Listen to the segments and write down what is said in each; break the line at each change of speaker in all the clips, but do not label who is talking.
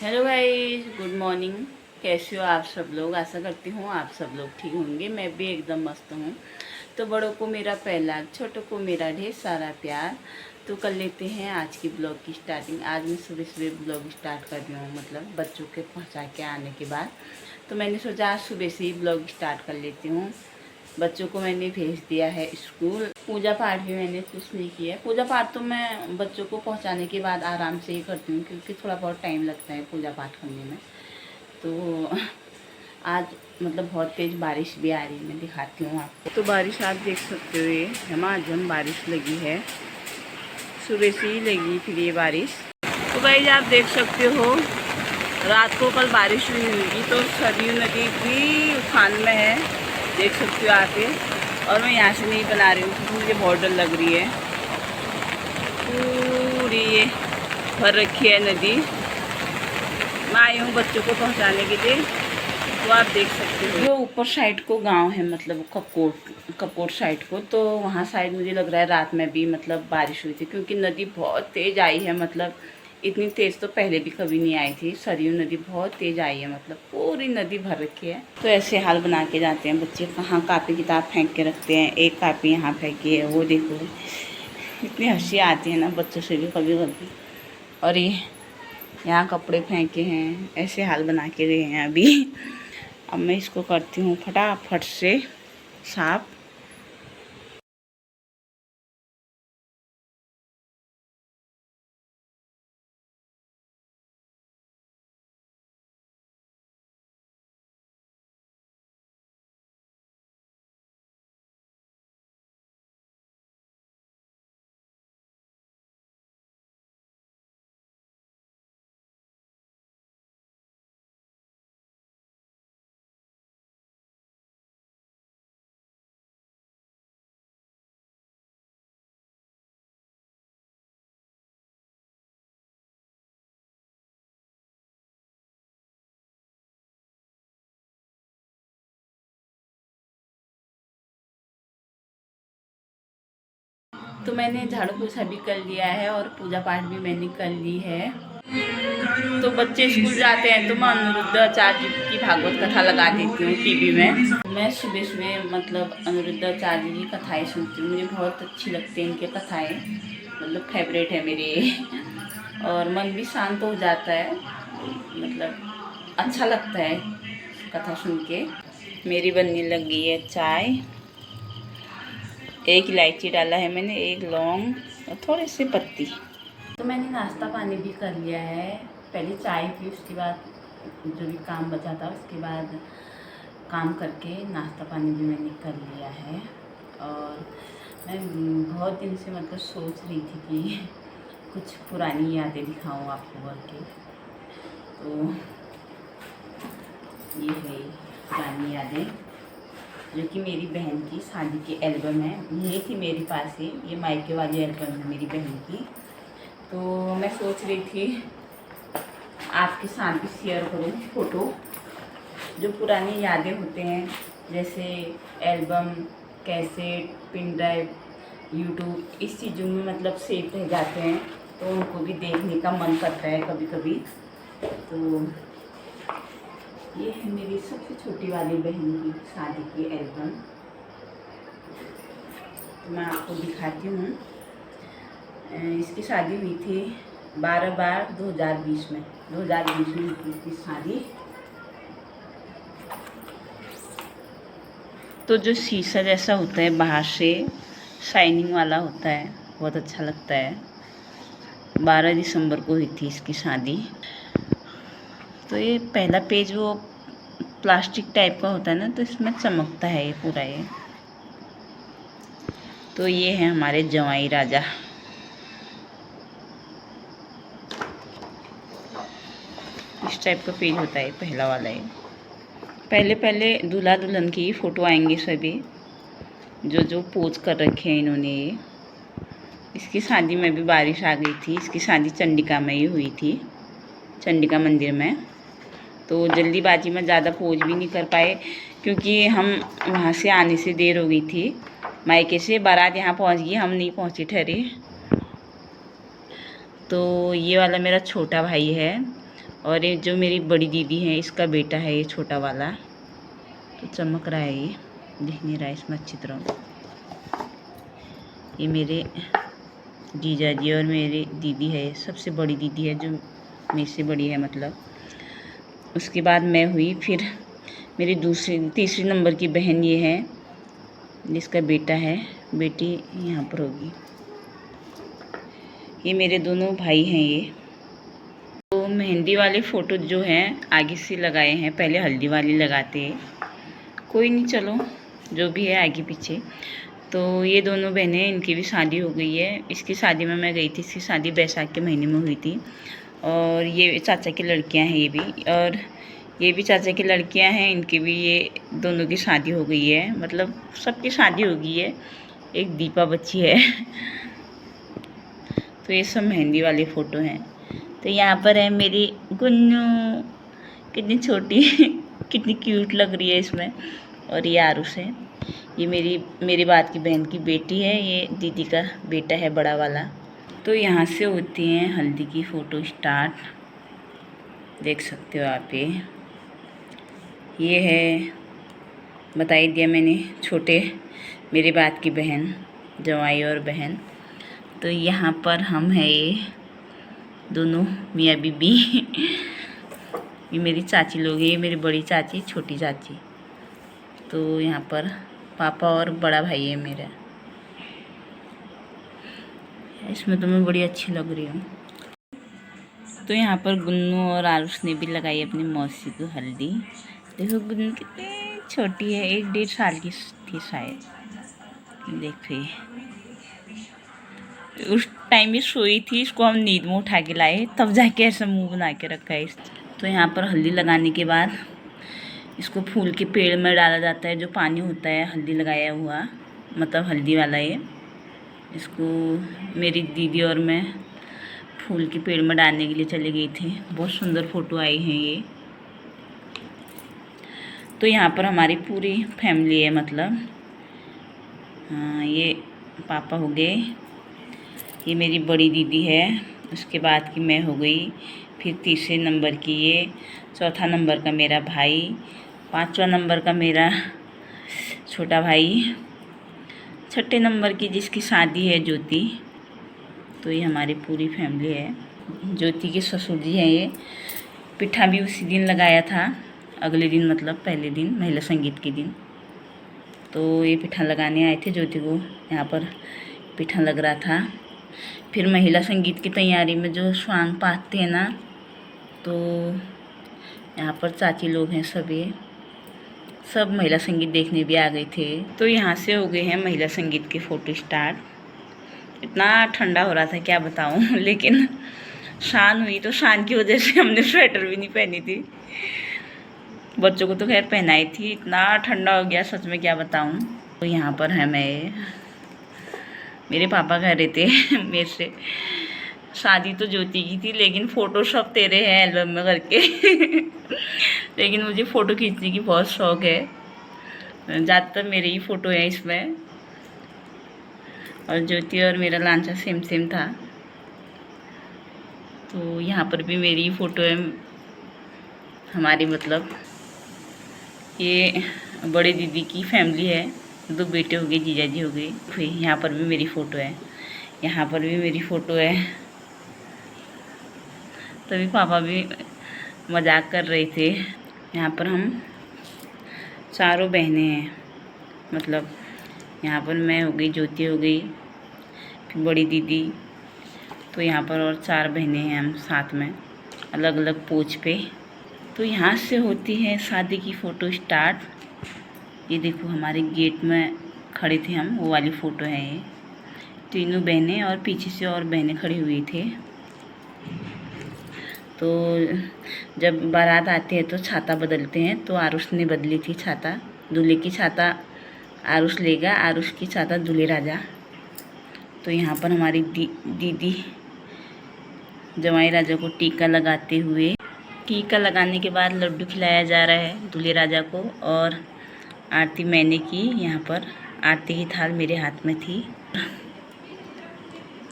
Hello guys, good morning. कैसे हो आप सब लोग? आशा करती हूँ आप सब लोग ठीक होंगे। मैं भी एकदम मस्त हूँ। तो बड़ों को मेरा पहला, छोटों को मेरा ढेर सारा प्यार। तो कर लेते हैं आज की ब्लॉग की स्टार्टिंग। आज मैं सुबह सुबह ब्लॉग स्टार्ट कर रही हूँ, मतलब बच्चों के पहुँचा के आने के बाद। तो मैंने सोचा आज सुबह से ही ब्लॉग स्टार्ट कर लेती हूँ। बच्चों को मैंने भेज दिया है स्कूल। पूजा पाठ भी मैंने कुछ नहीं किया। पूजा पाठ तो मैं बच्चों को पहुंचाने के बाद आराम से ही करती हूँ, क्योंकि थोड़ा बहुत टाइम लगता है पूजा पाठ करने में। तो आज मतलब बहुत तेज़ बारिश भी आ रही है, मैं दिखाती हूँ आपको। तो बारिश आप देख सकते हो, ये झमाझम बारिश लगी है। सुबह से ही लगी फिर ये बारिश। तो भाई आप देख सकते हो, रात को कल बारिश हुई होगी, तो सरयू नदी भी उफान में है, देख सकते हो आप ये। और मैं यहाँ से नहीं बना रही हूँ क्योंकि मुझे बहुत डर लग रही है। पूरी ये भर रखी है नदी। मैं आई हूँ बच्चों को पहुँचाने के लिए। तो आप देख सकते हो, जो ऊपर साइड को गांव है, मतलब कपकोट साइड को, तो वहाँ साइड मुझे लग रहा है रात में भी मतलब बारिश हुई थी, क्योंकि नदी बहुत तेज़ आई है। मतलब इतनी तेज़ तो पहले भी कभी नहीं आई थी। सरयू नदी बहुत तेज़ आई है, मतलब पूरी नदी भर रखी है। तो ऐसे हाल बना के जाते हैं बच्चे। कहाँ कापी किताब फेंक के रखते हैं, एक कापी यहाँ फेंकी है, वो देखो। इतनी हंसी आती है ना बच्चों से भी कभी कभी। और ये यहाँ कपड़े फेंके हैं, ऐसे हाल बना के गए हैं अभी। अब मैं इसको करती हूँ फटाफट से साफ। तो मैंने झाड़ू पोछा भी कर लिया है और पूजा पाठ भी मैंने कर ली है। तो बच्चे स्कूल जाते हैं तो मैं अनिरुद्धाचार्य की भागवत कथा लगा देती हूँ टीवी में। मैं सुबह सुबह मतलब अनिरुद्धाचार्य की कथाएं सुनती हूँ, मुझे बहुत अच्छी लगती हैं इनके कथाएं, मतलब फेवरेट है मेरे। और मन भी शांत हो जाता है, मतलब अच्छा लगता है कथा सुन के। मेरी बनने लगी है चाय। एक इलायची डाला है मैंने, एक लौंग और थोड़ी सी पत्ती। तो मैंने नाश्ता पानी भी कर लिया है। पहले चाय पी, उसके बाद जो भी काम बचा था उसके बाद काम करके नाश्ता पानी भी मैंने कर लिया है। और मैं बहुत दिन से मतलब सोच रही थी कि कुछ पुरानी यादें दिखाऊं आपको करके। तो ये है पुरानी यादें, जो कि मेरी बहन की शादी की एल्बम है। ये थी मेरे पास ही, ये मायके वाली एल्बम है मेरी बहन की। तो मैं सोच रही थी आपके साथ भी शेयर करूं फ़ोटो, जो पुरानी यादें होते हैं, जैसे album, cassette, pin drive, YouTube, इस चीज़ों में मतलब सेव रह जाते हैं, तो उनको भी देखने का मन करता है कभी कभी। तो ये है मेरी सबसे छोटी वाली बहन की शादी की एल्बम। तो मैं आपको दिखाती हूँ। इसकी शादी हुई थी 12/12/2020 में। 2020 में हुई थी इसकी शादी। तो जो शीशा जैसा होता है बाहर से, शाइनिंग वाला होता है, बहुत अच्छा लगता है। 12 दिसंबर को हुई थी इसकी शादी। तो ये पहला पेज वो प्लास्टिक टाइप का होता है ना, तो इसमें चमकता है ये पूरा ये। तो ये है हमारे जवाई राजा। इस टाइप का पेज होता है पहला वाला ये। पहले पहले दूल्हा दुल्हन की फ़ोटो आएंगी सभी, जो जो पोज कर रखे हैं इन्होंने ये। इसकी शादी में भी बारिश आ गई थी। इसकी शादी चंडिका में ही हुई थी, चंडिका मंदिर में। तो जल्दीबाजी में ज़्यादा पोज भी नहीं कर पाए, क्योंकि हम वहाँ से आने से देर हो गई थी मायके से। बारात यहाँ पहुँच गई, हम नहीं पहुँचे ठहरे। तो ये वाला मेरा छोटा भाई है, और ये जो मेरी बड़ी दीदी है इसका बेटा है, ये छोटा वाला, तो चमक रहा है, ये दिख नहीं रहा है इसमें अच्छी तरह। ये मेरे जीजा जी और मेरी दीदी है, सबसे बड़ी दीदी है जो मेरे से बड़ी है मतलब। उसके बाद मैं हुई, फिर मेरी तीसरी नंबर की बहन ये है जिसका बेटा है, बेटी यहाँ पर होगी। ये मेरे दोनों भाई हैं। ये तो मेहंदी वाले फ़ोटो जो हैं आगे से लगाए हैं, पहले हल्दी वाली लगाते हैं, कोई नहीं चलो जो भी है आगे पीछे। तो ये दोनों बहनें, इनकी भी शादी हो गई है। इसकी शादी में मैं गई थी, इसकी शादी बैसाख के महीने में हुई थी। और ये चाचा की लड़कियां हैं ये भी, और ये भी चाचा की लड़कियां हैं, इनकी भी ये दोनों की शादी हो गई है, मतलब सबकी शादी हो गई है, एक दीपा बच्ची है। तो ये सब मेहंदी वाली फ़ोटो हैं। तो यहाँ पर है मेरी गुन्नू, कितनी छोटी कितनी क्यूट लग रही है इसमें। और ये आरुष है, ये मेरी बात की बहन की बेटी है, ये दीदी का बेटा है बड़ा वाला। तो यहाँ से होती है हल्दी की फ़ोटो स्टार्ट, देख सकते हो आप। ये है, बता ही दिया मैंने, छोटे मेरी बात की बहन, जवाई और बहन। तो यहाँ पर हम हैं ये दोनों मियाँ बीबी। ये मेरी चाची लोग हैं, ये मेरी बड़ी चाची, छोटी चाची। तो यहाँ पर पापा और बड़ा भाई है मेरा। इसमें तो मैं बड़ी अच्छी लग रही हूँ। तो यहाँ पर गुन्नू और आरुष ने भी लगाई अपनी मौसी को हल्दी। देखो गुन्नू कितनी छोटी है, 1-1.5 साल की थी शायद। देखो उस टाइम भी सोई थी, इसको हम नींद में उठा के लाए, तब जाके ऐसा मुंह बना के रखा है। तो यहाँ पर हल्दी लगाने के बाद इसको फूल के पेड़ में डाला जाता है, जो पानी होता है हल्दी लगाया हुआ, मतलब हल्दी वाला। ये इसको मेरी दीदी और मैं फूल के पेड़ में डालने के लिए चले गई थी। बहुत सुंदर फ़ोटो आई हैं ये। तो यहाँ पर हमारी पूरी फैमिली है, मतलब हाँ, ये पापा हो गए, ये मेरी बड़ी दीदी है, उसके बाद की मैं हो गई, फिर तीसरे नंबर की ये, चौथा नंबर का मेरा भाई, पांचवा नंबर का मेरा छोटा भाई, छठे नंबर की जिसकी शादी है ज्योति। तो ये हमारी पूरी फैमिली है। ज्योति के ससुर जी हैं ये। पिठा भी उसी दिन लगाया था, अगले दिन मतलब पहले दिन, महिला संगीत के दिन। तो ये पिठा लगाने आए थे ज्योति को, यहाँ पर पिठा लग रहा था। फिर महिला संगीत की तैयारी में जो स्वांग पाते हैं ना, तो यहाँ पर चाची लोग हैं, सब महिला संगीत देखने भी आ गए थे। तो यहाँ से हो गए हैं महिला संगीत के फ़ोटो स्टार्ट। इतना ठंडा हो रहा था क्या बताऊँ, लेकिन शान हुई, तो शान की वजह से हमने स्वेटर भी नहीं पहनी थी। बच्चों को तो खैर पहनाई थी, इतना ठंडा हो गया सच में क्या बताऊँ। तो यहाँ पर है मैं, मेरे पापा कह रहे थे मेरे से, शादी तो ज्योति की थी लेकिन फ़ोटो सब तेरे हैं एल्बम में करके। लेकिन मुझे फ़ोटो खींचने की बहुत शौक़ है, ज़्यादातर मेरे ही फ़ोटो हैं इसमें। और ज्योति और मेरा लांचा सेम सेम था। तो यहाँ पर भी मेरी फ़ोटो है हमारी, मतलब ये बड़े दीदी की फैमिली है, 2 बेटे हो गए, जीजा जी हो गए। फिर यहाँ पर भी मेरी फ़ोटो है, यहाँ पर भी मेरी फ़ोटो है। तभी पापा भी मजाक कर रहे थे। यहाँ पर हम चारों बहनें हैं, मतलब यहाँ पर मैं हो गई, ज्योति हो गई, फिर बड़ी दीदी। तो यहाँ पर और 4 बहनें हैं हम साथ में, अलग अलग पोज पे। तो यहाँ से होती है शादी की फ़ोटो स्टार्ट। ये देखो हमारे गेट में खड़े थे हम, वो वाली फ़ोटो है ये, तीनों बहनें और पीछे से और बहनें खड़ी हुई थे। तो जब बारात आती है तो छाता बदलते हैं, तो आरुष ने बदली थी छाता। दूल्हे की छाता आरुष लेगा, आरुष की छाता दूल्हे राजा। तो यहाँ पर हमारी दीदी जवाई राजा को टीका लगाते हुए, टीका लगाने के बाद लड्डू खिलाया जा रहा है दूल्हे राजा को, और आरती मैंने की। यहाँ पर आरती की थाल मेरे हाथ में थी।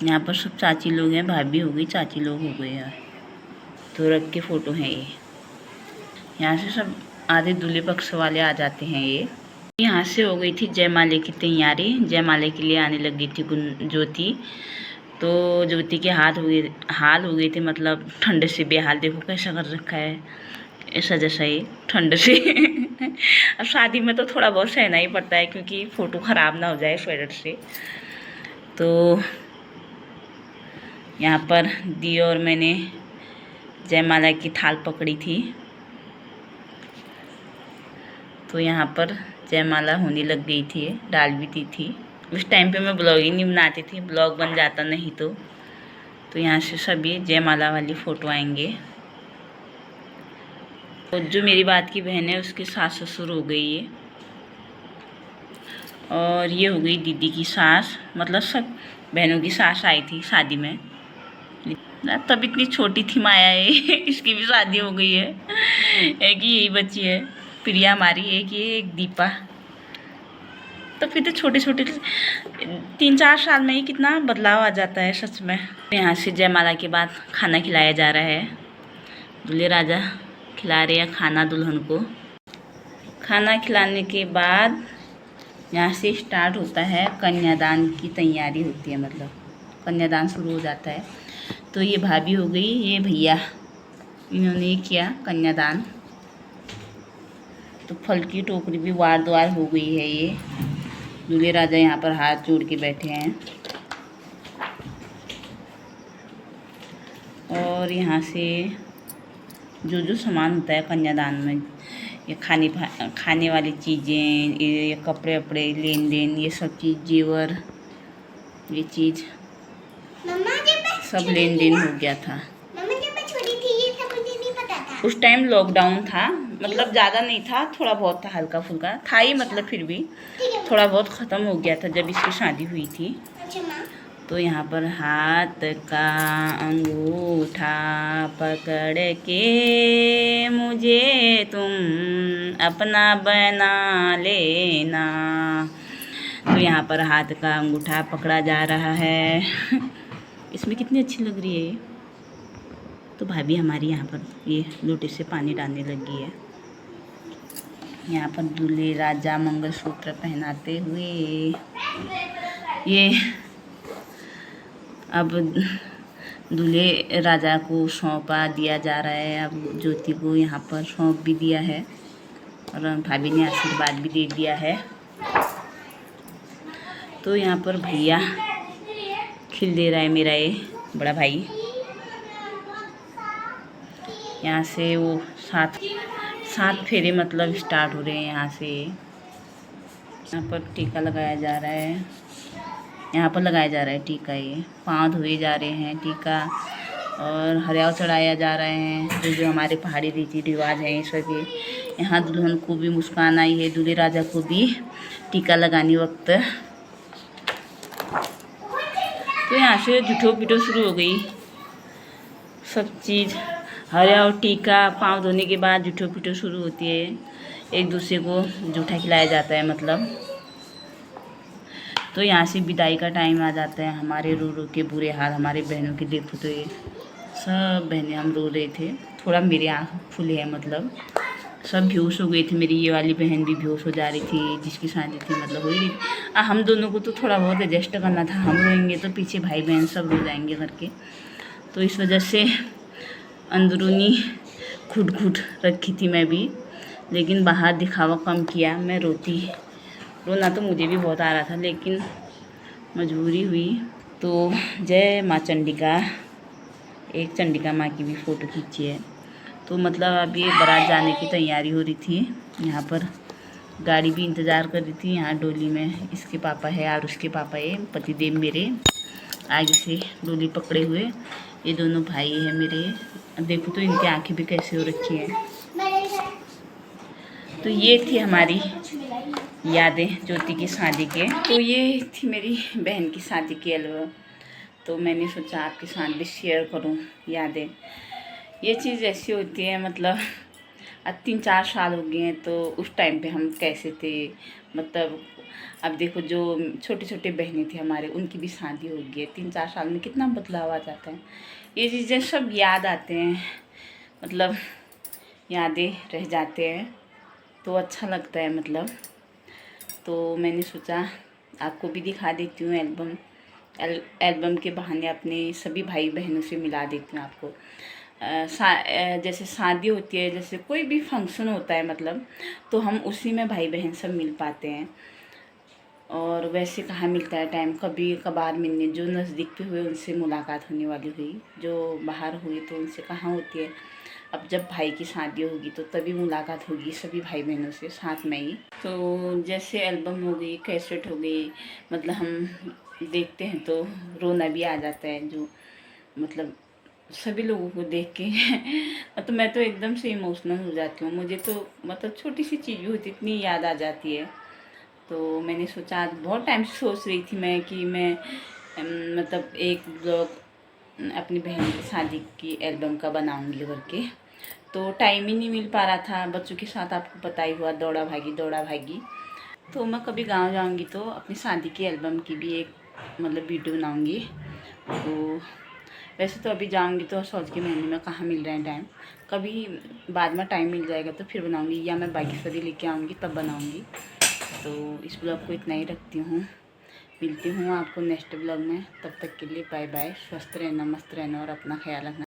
यहाँ पर सब चाची लोग हैं, भाभी हो गई, चाची लोग हो गए हैं। तो रख के फ़ोटो हैं ये। यहाँ से सब आधे दूल्हे पक्ष वाले आ जाते हैं ये। यहाँ से हो गई थी जयमाले की तैयारी। जयमाले के लिए आने लग गई थी ज्योति। तो ज्योति के हाल हो गए थे, मतलब ठंड से बेहाल। देखो कैसा कर रखा है, ऐसा जैसा ही ठंड से। अब शादी में तो थोड़ा बहुत सहना ही पड़ता है, क्योंकि फ़ोटो ख़राब ना हो जाए स्वेटर से। तो यहाँ पर दी और मैंने जयमाला की थाल पकड़ी थी। तो यहाँ पर जयमाला होने लग गई थी, डाल भी दी थी। उस टाइम पे मैं ब्लॉग ही नहीं बनाती थी, ब्लॉग बन जाता नहीं तो। यहाँ से सभी जयमाला वाली फ़ोटो आएंगे। तो जो मेरी बात की बहन है उसकी सास ससुर हो गई है, और ये हो गई दीदी की सास। मतलब सब बहनों की सास आई थी शादी में। तब इतनी छोटी थी माया है। इसकी भी शादी हो गई है। एक ही यही बच्ची है प्रिया हमारी, एक ये एक दीपा। तो फिर तो छोटे छोटे 3-4 साल में ही कितना बदलाव आ जाता है सच में। यहाँ से जयमाला के बाद खाना खिलाया जा रहा है। दूल्हे राजा खिला रहे हैं खाना दुल्हन को। खाना खिलाने के बाद यहाँ से स्टार्ट होता है कन्यादान की तैयारी होती है, मतलब कन्यादान शुरू हो जाता है। तो ये भाभी हो गई, ये भैया, इन्होंने किया कन्यादान। तो फल की टोकरी भी वार द्वार हो गई है। ये दूल्हे राजा यहाँ पर हाथ जोड़ के बैठे हैं। और यहाँ से जो सामान होता है कन्यादान में, ये खाने वाली चीज़ें, ये कपड़े वपड़े, लेन देन, ये सब चीज़, जेवर, ये चीज़ सब लेन देन हो गया था। उस टाइम लॉकडाउन था, मतलब ज़्यादा नहीं था, थोड़ा बहुत था, हल्का फुल्का था ही, मतलब फिर भी थोड़ा बहुत ख़त्म हो गया था जब इसकी शादी हुई थी। तो यहाँ पर हाथ का अंगूठा पकड़ के मुझे तुम अपना बना लेना। तो यहाँ पर हाथ का अंगूठा पकड़ा जा रहा है। इसमें कितनी अच्छी लग रही है ये। तो भाभी हमारी यहाँ पर ये लोटे से पानी डालने लगी है। यहाँ पर दूल्हे राजा मंगलसूत्र पहनाते हुए ये अब दूल्हे राजा को सौंपा दिया जा रहा है। अब ज्योति को यहाँ पर सौंप भी दिया है, और भाभी ने आशीर्वाद भी दे दिया है। तो यहाँ पर भैया खिल दे रहा है, मेरा ये बड़ा भाई। यहाँ से वो सात फेरे मतलब स्टार्ट हो रहे हैं यहाँ से। यहाँ पर टीका लगाया जा रहा है, यहाँ पर लगाया जा रहा है टीका। ये पाँव धोए जा रहे हैं टीका, और हरियाव चढ़ाया जा रहे हैं। जो हमारे पहाड़ी रीति रिवाज हैं इस वजह। यहाँ दुल्हन को भी मुस्कान आई है, दूल्हे राजा को भी टीका लगाने वक्त। तो यहाँ से जुठो पिठो शुरू हो गई सब चीज़। हरियाव टीका, पाँव धोने के बाद जुठो पिठो शुरू होती है। एक दूसरे को जूठा खिलाया जाता है मतलब। तो यहाँ से विदाई का टाइम आ जाता है। हमारे रो रो के बुरे हाल, हमारे बहनों के देखो तो ये सब बहनें हम रो रहे थे। थोड़ा मेरी आँख फुले है, मतलब सब बेहोश हो गई थी। मेरी ये वाली बहन भी बेहोश हो जा रही थी, जिसकी शादी थी, मतलब हो रही थी। हम दोनों को तो थोड़ा बहुत एडजस्ट करना था। हम रोएंगे तो पीछे भाई बहन सब रो जाएंगे करके। तो इस वजह से अंदरूनी घुट रखी थी मैं भी, लेकिन बाहर दिखावा कम किया। मैं रोना तो मुझे भी बहुत आ रहा था, लेकिन मजबूरी हुई। तो जय माँ चंडिका, एक चंडिका माँ की भी फ़ोटो खींची है। तो मतलब अब ये बारात जाने की तैयारी हो रही थी। यहाँ पर गाड़ी भी इंतज़ार कर रही थी। यहाँ डोली में इसके पापा है और उसके पापा है, पतिदेव मेरे आगे से डोली पकड़े हुए। ये दोनों भाई है मेरे। देखो तो इनकी आंखें भी कैसे हो रखी हैं। तो ये थी हमारी यादें ज्योति की शादी के। तो ये थी मेरी बहन की शादी की एल्बम। तो मैंने सोचा आपके साथ भी शेयर करूं यादें। ये चीज़ ऐसी होती है, मतलब अब 3-4 साल हो गए हैं, तो उस टाइम पे हम कैसे थे, मतलब अब देखो जो छोटे छोटे बहनें थी हमारे, उनकी भी शादी हो गई है। 3-4 साल में कितना बदलाव आ जाता है। ये चीज़ें सब याद आते हैं मतलब यादें रह जाते हैं, तो अच्छा लगता है मतलब। तो मैंने सोचा आपको भी दिखा देती हूँ एल्बम। एल्बम के बहाने अपने सभी भाई बहनों से मिला देती हूँ आपको। जैसे शादी होती है, जैसे कोई भी फंक्शन होता है मतलब, तो हम उसी में भाई बहन सब मिल पाते हैं। और वैसे कहाँ मिलता है टाइम, कभी कभार मिलने, जो नज़दीक पे हुए उनसे मुलाकात होने वाली हुई, जो बाहर हुई तो उनसे कहाँ होती है। अब जब भाई की शादी होगी तो तभी मुलाकात होगी सभी भाई बहनों से साथ में ही। तो जैसे एल्बम हो गई, कैसेट हो गई, मतलब हम देखते हैं तो रोना भी आ जाता है, जो मतलब सभी लोगों को देख के मतलब मैं तो एकदम से इमोशनल हो जाती हूँ। मुझे तो मतलब छोटी सी चीज़ भी होती इतनी याद आ जाती है। तो मैंने सोचा, आज बहुत टाइम से सोच रही थी मैं कि मैं मतलब एक ब्लॉग अपनी बहन की शादी की एल्बम का बनाऊंगी करके। तो टाइम ही नहीं मिल पा रहा था बच्चों के साथ, आपको पता ही हुआ, दौड़ा भागी दौड़ा भागी। तो मैं कभी गांव जाऊंगी तो अपनी शादी की एल्बम की भी एक मतलब वीडियो बनाऊंगी। तो वैसे तो अभी जाऊंगी तो सोच के महीने में कहाँ मिल रहा है टाइम, कभी बाद में टाइम मिल जाएगा तो फिर बनाऊंगी, या मैं बाकी सभी लेके आऊँगी तब बनाऊंगी। तो इस ब्लॉग को इतना ही रखती हूँ, मिलती हूँ आपको नेक्स्ट ब्लॉग में। तब तक के लिए बाय बाय, स्वस्थ रहना, मस्त रहना और अपना ख्याल रखना।